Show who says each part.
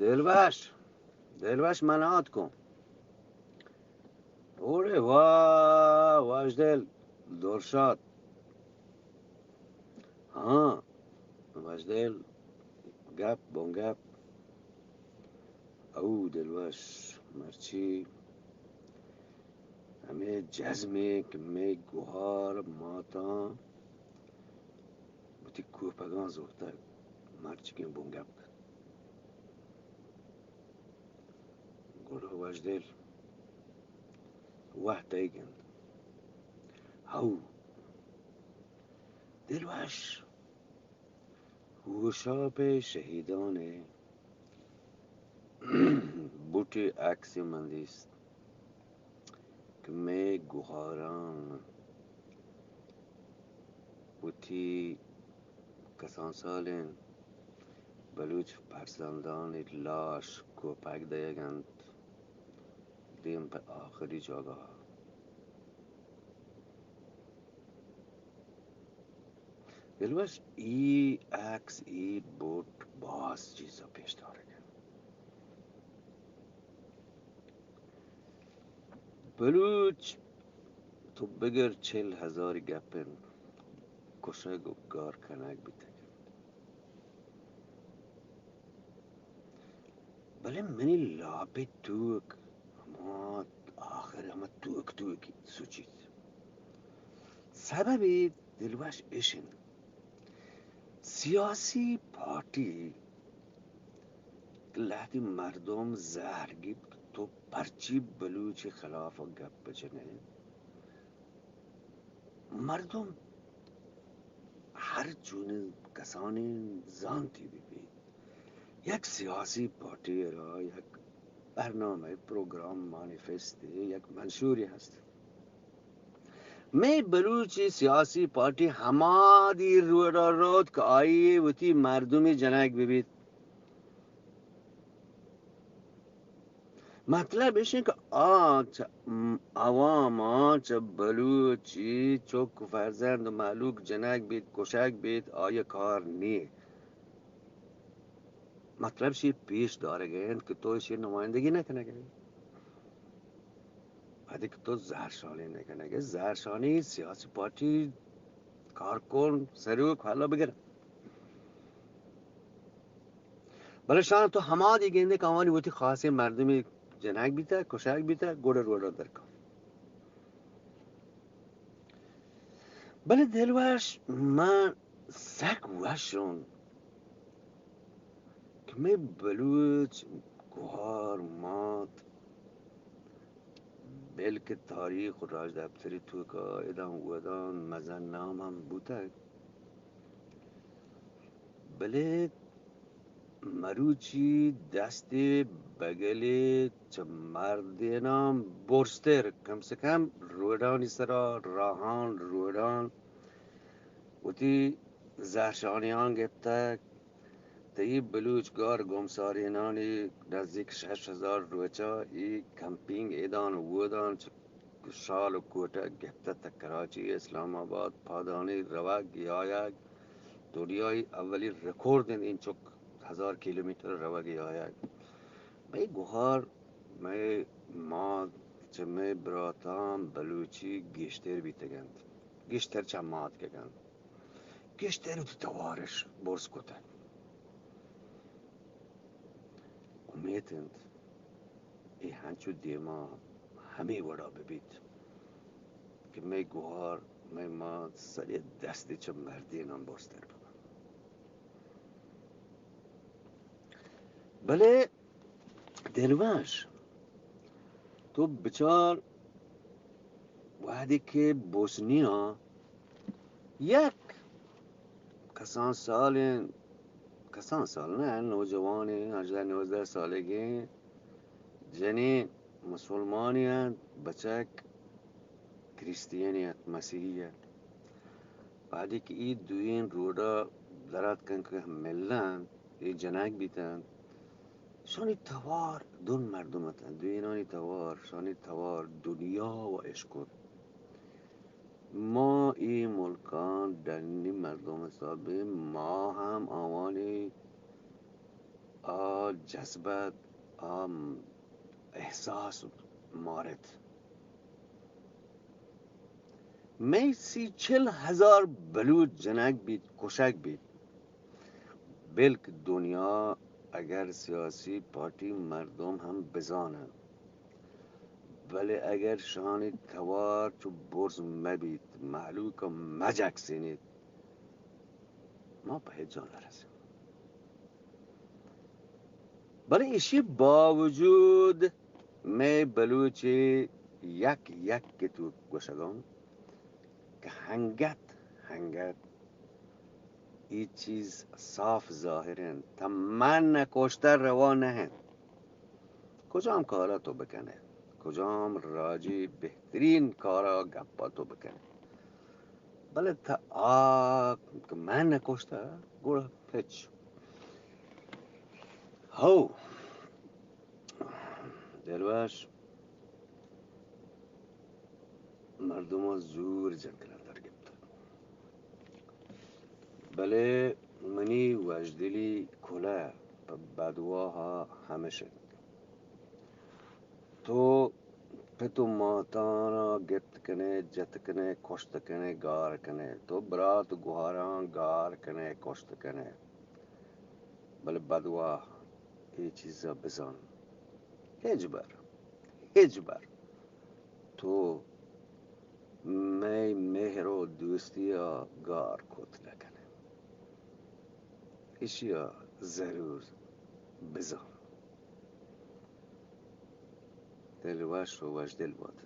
Speaker 1: دلبش دلبش منعات کن. اوره وا واجدل درشاد. ها واجدل گپ بون گپ. او دلوش مرچی همه جزمه که می گوهار ماتا بودی کوپگان زورتا مرچی که بون گپ گوره واجدل وقت ایگند. او دلوش گوشاب شهیدان بوت عکس مندیست که می گوهاران بوتی کسان سالین بلوچ پرسندان لاش کوپک دیگند دیم به آخری جاگه. دلوش ای عکس ای بوت باز چیزا پیش داره. بلوچ تو بگر 40,000 گپن کشگ و گار کنگ بیتگ. بله منی لابه توک اما آخر اما توکی سوچید. سببی دلوش ایشن سیاسی پارتی لحظی مردم زهرگی تو پرچی بلوچ خلاف و گپ بچنه مردم هر جون کسانی زانتی ببین یک سیاسی پارتی را یک برنامه پروگرام مانیفستی یک منشوری هست. می بلوچی سیاسی پارتی همادی رو را رود که آیی و تی مردمی جنگ ببید. مطلب ایشه که عوام چه بلوچی چوک فرزند و معلوک جنگ بید کشک بید آیا کار نیه. مطلب شی پیش داره گهند که تو شی نمایندگی نکنه گه بعدی که تو زهرشانی نکنه گه زهرشانی سیاسی پارتی کارکن سروک حالا بگره بله شان تو همه دیگه که آمانی بودی خاصی مردمی جنگ بیته کشک بیته گوڑه روڑا درکن. بله دلوش من سک وشون که می بلوچ گوهار مات بلکه تاریخ و راج دفتری تو که ادام ودان مزن نام هم بوده. بله مروچی دست بگلی چه مردی نام برستر کم سے کم رودانی سرا راهان رودان و تی زهرشانیان گفته تی بلوچگار گمسارینانی نزدیک 6,000 روچا ای کمپینگ ایدان و وودان شال و کوتا گفته تا کراچی اسلام آباد پادانی روا گیایا دنیای اولی رکورد این چک 1000 کیلومتر روا گیایا می گوهار می ما چه می براتان بلوچی گشتر بیتگند گشتر چمات گگند گشتر تو توارش برس کتن امیتند ای هنچو دیما همه وڑا ببید که می گوهار می ما سری دستی چه مردی نام برستر ببن. بله دلوش تو بچار وحدی که بوسنیا یک کسان سال نه نوجوانی 18-19 سالگی جنی مسلمانی هست بچک کریستیانی هست مسیحی هست بعدی که ای دوین رودا درات کن که ملن ای جنگ بیتن شانی توار دون مردم هستن دوینانی توار شانی توار دنیا و عشق ما ای ملکان دنی مردم حسابی ما هم آوانی جذبت احساس مارد می 30-40 هزار بلوچ جنگ بید کشک بید بلک دنیا اگر سیاسی پارتی مردم هم بزانن ولی اگر شانی توار چو برز مبید معلوک مجک سینید ما به هیچ جا نرسیم ولی ایشی باوجود می بلوچی یک که تو گوشگان که هنگت ای چیز صاف ظاهرین تا من نکشتر روا نهن کجام کارا تو بکنه کجام راجی بهترین کارا گپا تو بکنه بله تا که من نکشته گوره هیچ هو دلواش مردم ها زور جنگ در گفت بله منی وجدلی کله بدواها همشه تو پتو ماتانا گت کنه جت کنه کشت کنه گار کنه تو برات گوهاران گار کنه کشت کنه بله بدوا یہ چیزا بزن هیچ بر تو می مهر و دوستی گار کت نکنه ایشیا ضرور بزن دل وش و وجدل بود